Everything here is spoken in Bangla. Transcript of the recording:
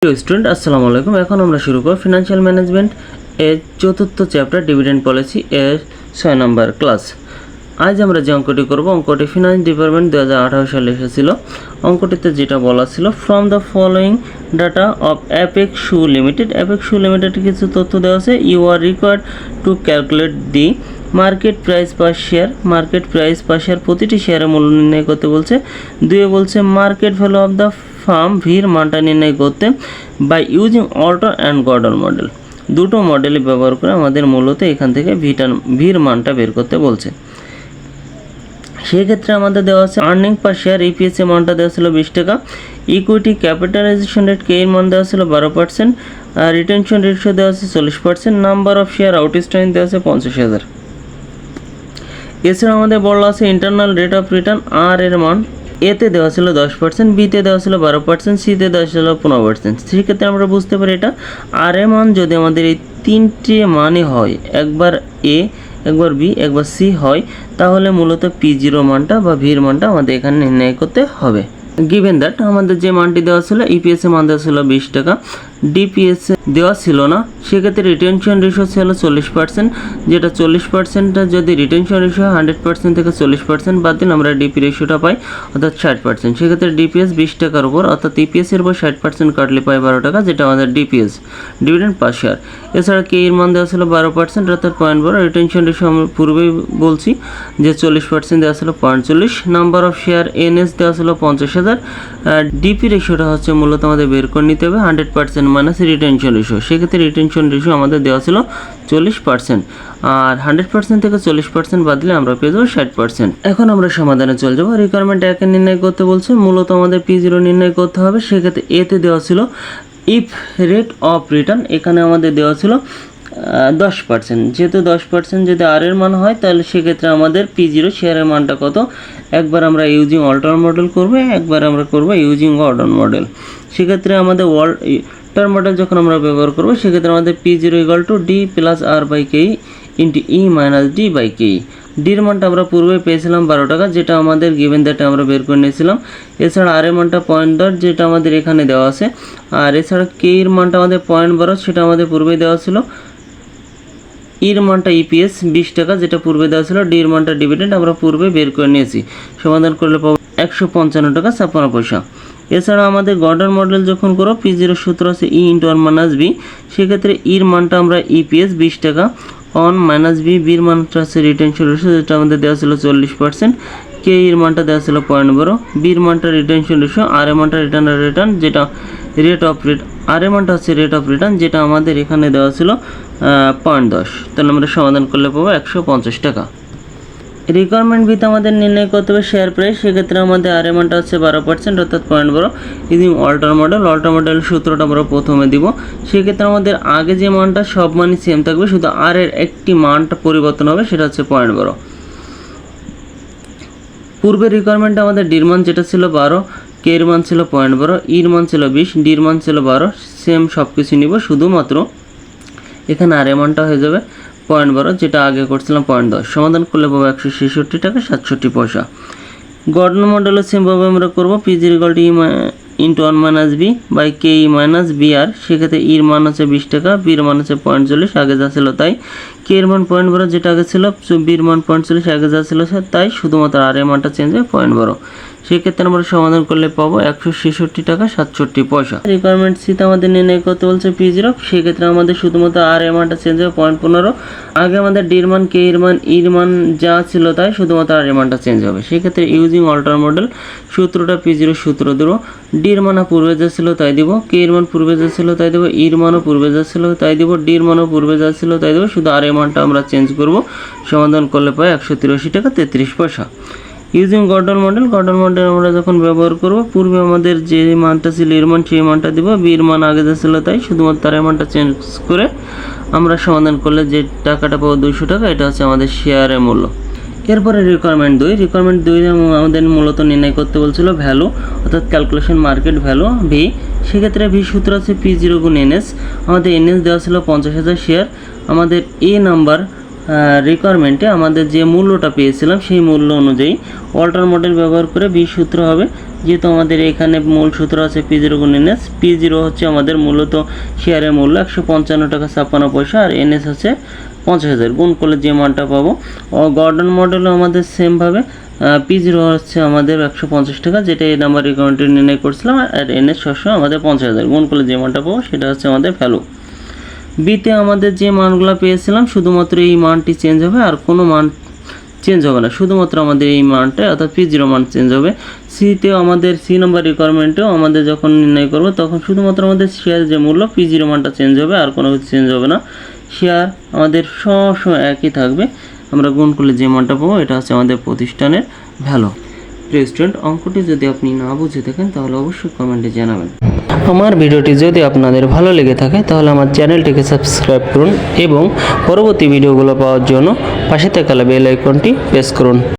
হ্যালো স্টুডেন্ট, আসসালামু আলাইকুম। এখন আমরা শুরু করব ফিনান্সিয়াল ম্যানেজমেন্ট এর চতুর্থ চ্যাপ্টার ডিভিডেন্ড পলিসি এর 6 নম্বর ক্লাস। আজ আমরা যে অঙ্কটি করব, অঙ্কটি ফিনান্স ডিপার্টমেন্ট 2018 সালে এসেছিল। অঙ্কটিতে যেটা বলা ছিল, from the following data of Apex Shoe Limited, Apex Shoe Limited কিছু তথ্য দেওয়া আছে। You are required to calculate the market price per share, market price per share প্রতিটি শেয়ারের মূল্য নির্ণয় করতে বলছে। দুয়ে বলছে market value of the firm, ভির মানটা নির্ণয় করতে by using Walter and Gordon model. দুটো মডেল ব্যবহার করে আমাদের মূলত এখান থেকে ভির মানটা বের করতে বলছে। সেক্ষেত্রে আমাদের দেওয়া আছে আর্নিং পার শেয়ার ইপিএস এর মানটা দেওয়া ছিল 20 টাকা, ইকুইটি ক্যাপিটালাইজেশন রেট কে এর মান দেওয়া ছিল 12%, আর রিটেনশন রেশিও দেওয়া আছে 40%, নাম্বার অফ শেয়ার আউটস্ট্যান্ডিং দেওয়া আছে 50,000। এছাড়া আমাদের বলা আছে ইন্টারনাল রেট অফ রিটার্ন আর এর মান এতে দেওয়া ছিল 10%, বিতে দেওয়া ছিল 12%, সিতে দেওয়া ছিল 15%। সেক্ষেত্রে আমরা বুঝতে পারি এটা আর এর মান যদি আমাদের এই তিনটে মানই হয়, একবার এ, একবার বি, একবার সি হয়, তাহলে মূলত P0 মানটা বা ভির মানটা আমাদের এখানে নির্ণয় করতে হবে। গিভেন দ্যাট আমাদের যে মানটি দেওয়া ছিল, ইপিএস এর মান দেওয়া ছিল 20 টাকা, ডিপিএস দেওয়া ছিল না, সেক্ষেত্রে রিটেনশন রেশিও ছিল 40%, যেটা 40%টা যদি রিটেনশন রেশিও 100% থেকে 40% বাদ দিন আমরা ডিপি রেশিওটা পাই, অর্থাৎ 60%। সেক্ষেত্রে ডিপিএস 20 টাকার উপর, অর্থাৎ ইপিএস এর উপর 60% কাটলে পাই 12 টাকা, যেটা আমাদের ডিপিএস, ডিভিডেন্ড পার শেয়ার। এছাড়া কে এর মান দেওয়া ছিল 12%, অর্থাৎ 0.12। রিটেনশন রেশিও আমরা পূর্বেই বলছি যে 40% দেওয়া ছিল 0.40। নাম্বার অফ শেয়ার এনএস দেওয়া ছিল 50,000। ডিপি রেশিওটা হচ্ছে মূলত আমাদের বের করে নিতে হবে 100% মাইনাস রিটেনশন রেশিও। সেক্ষেত্রে রিটেনশন রেশিও আমাদের দেওয়া ছিল 40%, আর 100% থেকে 40% বাদ দিলে আমরা পেয়ে যাবো 60%। এখন আমরা সমাধানে চলে যাবো। রিকোয়ারমেন্ট একে নির্ণয় করতে বলছে, মূলত আমাদের P0 নির্ণয় করতে হবে। সেক্ষেত্রে এতে দেওয়া ছিল ইফ রেট অফ রিটার্ন, এখানে আমাদের দেওয়া ছিল 10%। যেহেতু 10% যদি আর এর মান হয়, তাহলে সেক্ষেত্রে আমাদের P0 শেয়ারের মানটা কত, একবার আমরা ইউজিং অল্টার মডেল করবো, একবার আমরা করবো ইউজিং গর্ডন মডেল। সেক্ষেত্রে আমাদের অল্টার মডেল যখন আমরা ব্যবহার করবো, সেক্ষেত্রে আমাদের P0 = D plus R by K into E minus D by K. ডির মানটা আমরা পূর্বে পেয়েছিলাম 12 টাকা, যেটা আমাদের গিভেন দ্যাটে আমরা বের করে নিয়েছিলাম। এছাড়া আর এর মানটা 0.10, যেটা আমাদের এখানে দেওয়া আছে। আর এছাড়া কে এর মানটা আমাদের 0.12, সেটা আমাদের পূর্বেই দেওয়া ছিল। ইর মানটা ইপিএস 20 টাকা, যেটা পূর্বে দেওয়া ছিল। ডির মানটা ডিভিডেন্ড আমরা পূর্বে বের করে নিয়েছি। সমাধান করলে পাবো 155 টাকা 56 পয়সা। এছাড়া আমাদের গর্ডন মডেল যখন করো, P0 সূত্র আছে ই ইন্টু ওয়ান মাইনাস বি। সেক্ষেত্রে ইর মানটা আমরা ইপিএস 20 টাকা, অন মাইনাস বি, বির মানটা আছে রিটেনশন রেশিও, যেটা আমাদের দেওয়া ছিল 40%, কে এর মানটা দেওয়া ছিল 0.12, বির মানটা রিটেনশন রেশিও, আর এর মানটা রিটার্ন, যেটা রেট অফ রিটার্ন, আর এর মানটা হচ্ছে রেট অফ রিটার্ন, যেটা আমাদের এখানে দেওয়া ছিল 0.10। তাহলে আমরা সমাধান করলে পাবো 150 টাকা। রিকোয়ারমেন্ট ভিত্তি আমাদের নির্ণয় করতে হবে শেয়ার প্রাইস। সেক্ষেত্রে আমাদের আর এর মানটা হচ্ছে 12%, অর্থাৎ 0.12। ইউজিং অল্টার মডেল সূত্রটা আমরা প্রথমে দিব। সেক্ষেত্রে আমাদের আগে যে মানটা সব মানই সেম থাকবে, শুধু আর এর একটি মানটা পরিবর্তন হবে, সেটা হচ্ছে 0.12। পূর্বের রিকোয়ারমেন্টে আমাদের ডির মান যেটা ছিল 12, কে এর মান ছিল 0.12, ইর মান ছিল 20, ডির মান ছিল 12, সেম সব কিছু নিব, শুধুমাত্র এখানে আর এর মানটা হয়ে যাবে 0.12, যেটা আগে করছিলাম 0.10। সমাধান করলে পাবো 166 টাকা 67 পয়সা। গর্ডন মডেলের সেমভাবে আমরা করবো। P0 = E into one minus B by K E minus B R. সেক্ষেত্রে ইর মান হচ্ছে 20 টাকা, বির মান হচ্ছে 0.40, আগে যা ছিল তাই। কে এর মান 0.12, যেটা আগে ছিল, বির মান 0.40, আগে যা ছিল তাই, শুধুমাত্র আর এর মানটা চেঞ্জ হয় 0.12। সেক্ষেত্রে আমরা সমাধান করলে পাবো 166 টাকা 67 পয়সা। রিকোয়ারমেন্ট সিতে আমাদের নির্ণয় করতে বলছে P0। সেক্ষেত্রে আমাদের শুধুমাত্র আর এর মানটা চেঞ্জ হবে 0.15। আগে আমাদের ডির মান, কে এর মান, ইর মান যা ছিল তাই, শুধুমাত্র আর এর মানটা চেঞ্জ হবে। সেক্ষেত্রে ইউজিং অল্টার মডেল সূত্রটা P0 সূত্র দেবো। ডির মান পূর্বে যা ছিল তাই দিব, কে এর মান পূর্বে যা ছিল তাই দেবো, ইর মানও পূর্বে যা ছিল তাই দিব, ডির মানও পূর্বে যা ছিল তাই দেবো, শুধু আর এর মানটা আমরা চেঞ্জ করব। সমাধান করলে পাই 183 টাকা 33 পয়সা। ইউজিং গর্ডন মডেল আমরা যখন ব্যবহার করব, পূর্বে আমাদের যে মানটা ছিল এর মান, সেই মানটা দিব, বির মান আগে যা ছিল তাই, শুধুমাত্র তার মানটা চেঞ্জ করে আমরা সমাধান করলে যে টাকাটা পাবো 200 টাকা, এটা হচ্ছে আমাদের শেয়ারের মূল্য। এরপরে রিকোয়ারমেন্ট 2 আমাদের মূলত নির্ণয় করতে বলছিল ভ্যালু, অর্থাৎ ক্যালকুলেশন মার্কেট ভ্যালু ভি। সেক্ষেত্রে ভি সূত্র আছে P0 গুণ এনএস। আমাদের এনএস দেওয়া ছিল 50,000 শেয়ার। আমাদের এ নাম্বার রিকোয়ারমেন্টে আমাদের যে মূল্যটা পেয়েছিলাম, সেই মূল্য অনুযায়ী অল্টার মডেল ব্যবহার করে বি সূত্র হবে যেহেতু আমাদের এখানে মূল সূত্র আছে P0 গুণ NS, P0 হচ্ছে আমাদের মূলত শেয়ারের মূল্য 155 টাকা 56 পয়সা, আর NS হচ্ছে 50,000, গুণ করলে যে মানটা পাবো। গর্ডন মডেলও আমাদের সেমভাবে P0 হচ্ছে আমাদের 150 টাকা, যেটা এই নাম্বার রিকমেন্ডে নির্ণয় করছিলাম, আর NS সবসময় আমাদের 50,000, গুণ করলে যে মানটা পাবো সেটা হচ্ছে আমাদের ভ্যালু। বিতে আমাদের যে মানগুলো পেয়েছিলাম শুধুমাত্র এই মানটি চেঞ্জ হবে, আর কোনো মান চেঞ্জ হবে না, শুধুমাত্র আমাদের এই মানটা অর্থাৎ P0 মান চেঞ্জ হবে। সিতেও আমাদের সি নাম্বার রিকোয়ারমেন্টেও আমাদের যখন নির্ণয় করব তখন শুধুমাত্র আমাদের শেয়ার যে মূল্য P0 মানটা চেঞ্জ হবে, আর কোনো কিছু চেঞ্জ হবে না। শেয়ার আমাদের সবসময় একই থাকবে, আমরা গুণ করলে যে মানটা পাবো এটা হচ্ছে আমাদের প্রতিষ্ঠানের ভ্যালু। প্রিয় স্টুডেন্ট, অঙ্কটি যদি আপনি না বুঝে থাকেন তাহলে অবশ্যই কমেন্টে জানাবেন। আমার ভিডিওটি যদি আপনাদের ভালো লেগে থাকে তাহলে আমার চ্যানেলটিকে সাবস্ক্রাইব করুন এবং পরবর্তী ভিডিওগুলো পাওয়ার জন্য পাশে থাকা বেল আইকনটি প্রেস করুন।